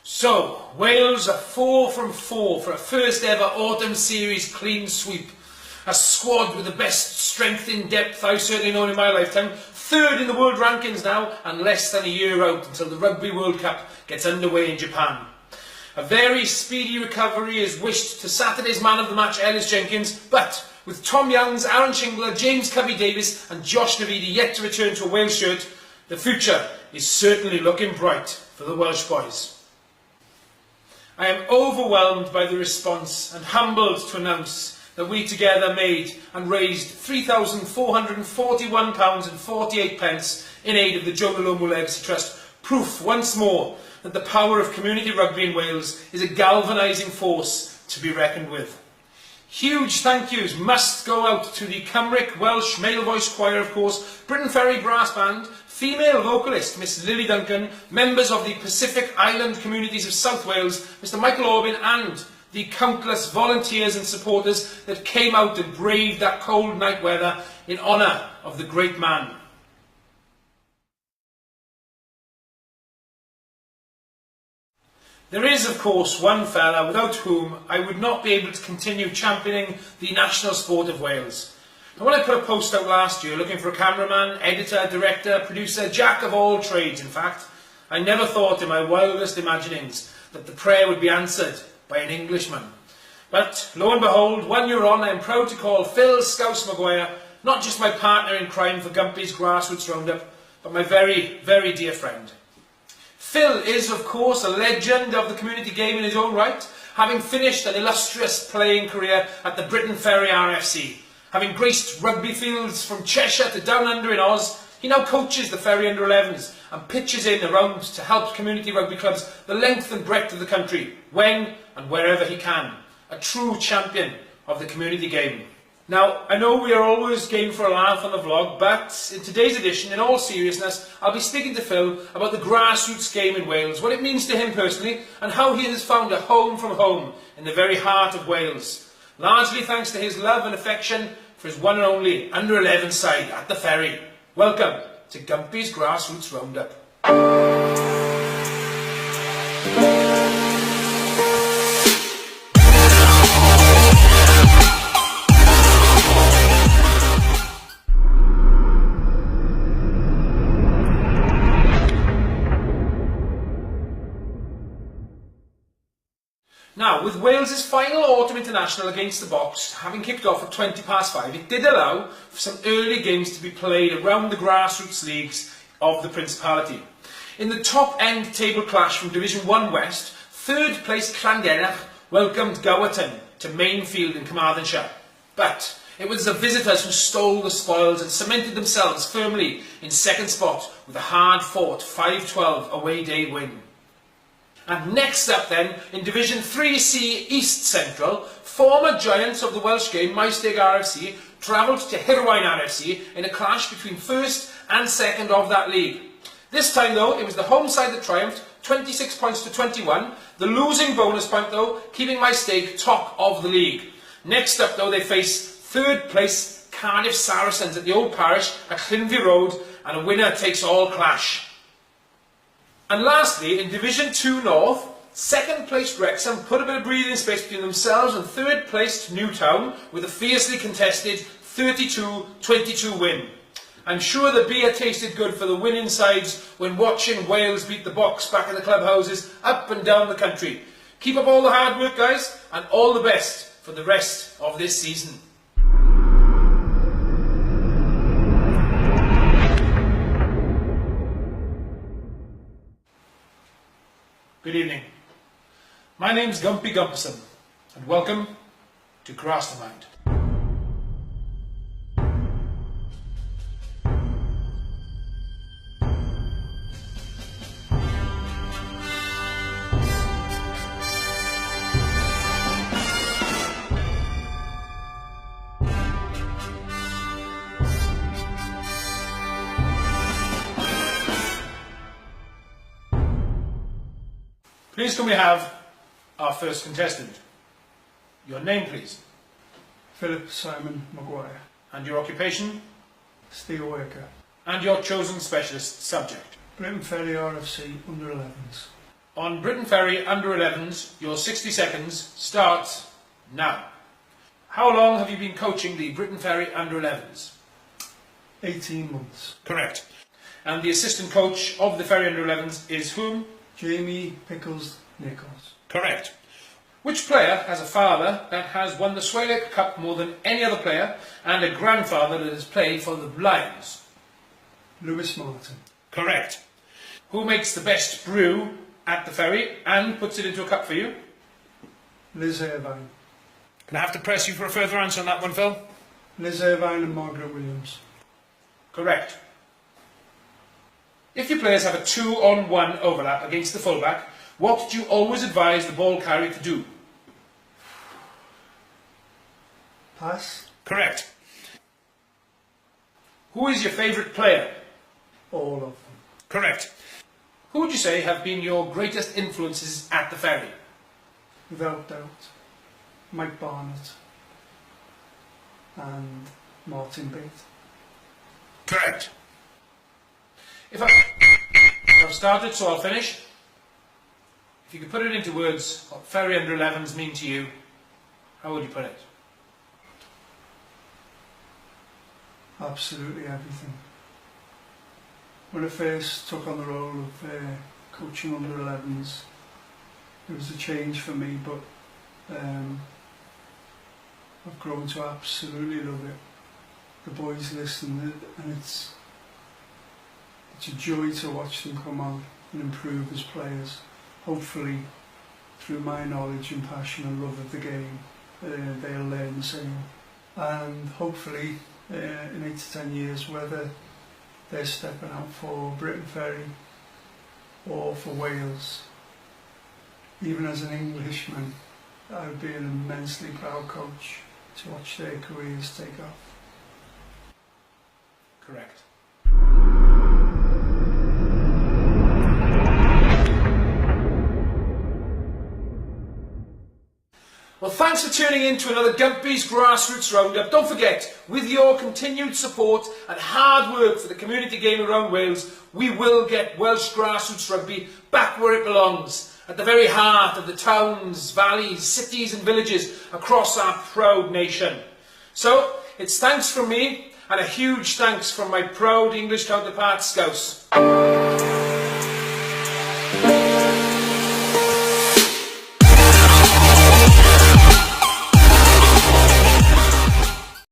So, Wales are 4 from 4 for a first ever autumn series clean sweep. A squad with the best strength in depth I've certainly known in my lifetime. 3rd in the world rankings now, and less than a year out until the Rugby World Cup gets underway in Japan. A very speedy recovery is wished to Saturday's man of the match, Ellis Jenkins, but with Tom Youngs, Aaron Shingler, James Cubby Davis and Josh Navidi yet to return to a Wales shirt, the future is certainly looking bright for the Welsh boys. I am overwhelmed by the response and humbled to announce that we together made and raised £3,441.48 in aid of the Joe Malone Legacy Trust. Proof once more that the power of community rugby in Wales is a galvanising force to be reckoned with. Huge thank yous must go out to the Cymric Welsh male voice choir, of course, Britain Ferry Brass Band, female vocalist Miss Lily Duncan, members of the Pacific Island communities of South Wales, Mr Michael Orbin, and the countless volunteers and supporters that came out and braved that cold night weather in honour of the great man. There is, of course, one fella without whom I would not be able to continue championing the national sport of Wales. And when I put a post out last year looking for a cameraman, editor, director, producer, jack of all trades in fact, I never thought in my wildest imaginings that the prayer would be answered by an Englishman. But lo and behold, 1 year on, I am proud to call Phil Scouse McGuire not just my partner in crime for Gumpy's Grassroots Roundup, but my very, very dear friend. Phil is, of course, a legend of the community game in his own right, having finished an illustrious playing career at the Britain Ferry RFC. Having graced rugby fields from Cheshire to down under in Oz, he now coaches the Ferry under-11s and pitches in around to help community rugby clubs the length and breadth of the country, when and wherever he can. A true champion of the community game. Now, I know we are always game for a laugh on the vlog, but in today's edition, in all seriousness, I'll be speaking to Phil about the grassroots game in Wales, what it means to him personally, and how he has found a home from home in the very heart of Wales. Largely thanks to his love and affection for his one and only under-11 side at the Ferry. Welcome to Gumpy's Grassroots Roundup. Now, with Wales's final autumn international against the Box having kicked off at 5:20, it did allow for some early games to be played around the grassroots leagues of the Principality. In the top-end table clash from Division 1 West, 3rd place Llanderach welcomed Gowerton to Mainfield in Carmarthenshire. But it was the visitors who stole the spoils and cemented themselves firmly in 2nd spot with a hard-fought 5-12 away day win. And next up then, in Division 3C East Central, former giants of the Welsh game, Maesteg RFC, travelled to Hirwaun RFC in a clash between 1st and 2nd of that league. This time though, it was the home side that triumphed, 26 points to 21, the losing bonus point though, keeping Maesteg top of the league. Next up though, they face 3rd place Cardiff Saracens at the Old Parish at Llynfi Road, and a winner-takes-all clash. And lastly, in Division 2 North, 2nd placed Wrexham put a bit of breathing space between themselves and 3rd placed Newtown with a fiercely contested 32-22 win. I'm sure the beer tasted good for the winning sides when watching Wales beat the Box back in the clubhouses up and down the country. Keep up all the hard work, guys, and all the best for the rest of this season. Good evening. My name's Gumpy Gumpson, and welcome to Cross the Mind. Please can we have our first contestant? Your name, please. Philip Simon McGuire. And your occupation? Steelworker. And your chosen specialist subject? Britain Ferry RFC under-11s. On Britain Ferry under-11s, your 60 seconds starts now. How long have you been coaching the Britain Ferry under-11s? 18 months. Correct. And the assistant coach of the Ferry under-11s is whom? Jamie Pickles Nichols. Correct. Which player has a father that has won the Swailec Cup more than any other player and a grandfather that has played for the Lions? Lewis Martin. Correct. Who makes the best brew at the Ferry and puts it into a cup for you? Liz Irvine. Can I have to press you for a further answer on that one, Phil? Liz Irvine and Margaret Williams. Correct. If your players have a 2-on-1 overlap against the fullback, what do you always advise the ball carrier to do? Pass. Correct. Who is your favourite player? All of them. Correct. Who would you say have been your greatest influences at the Ferry? Without doubt. Mike Barnett and Martin Bate. Correct. I've started, so I'll finish. If you could put it into words what Ferry under-11s mean to you, how would you put it? Absolutely everything. When I first took on the role of coaching under-11s, it was a change for me, but I've grown to absolutely love it. The boys listen, and it's a joy to watch them come on and improve as players. Hopefully, through my knowledge and passion and love of the game, they'll learn the same. And hopefully, in 8 to 10 years, whether they're stepping out for Britain Ferry or for Wales, even as an Englishman, I would be an immensely proud coach to watch their careers take off. Correct. Well, thanks for tuning in to another Gumpy's Grassroots Roundup. Don't forget, with your continued support and hard work for the community game around Wales, we will get Welsh grassroots rugby back where it belongs, at the very heart of the towns, valleys, cities and villages across our proud nation. So, it's thanks from me and a huge thanks from my proud English counterpart, Scouse.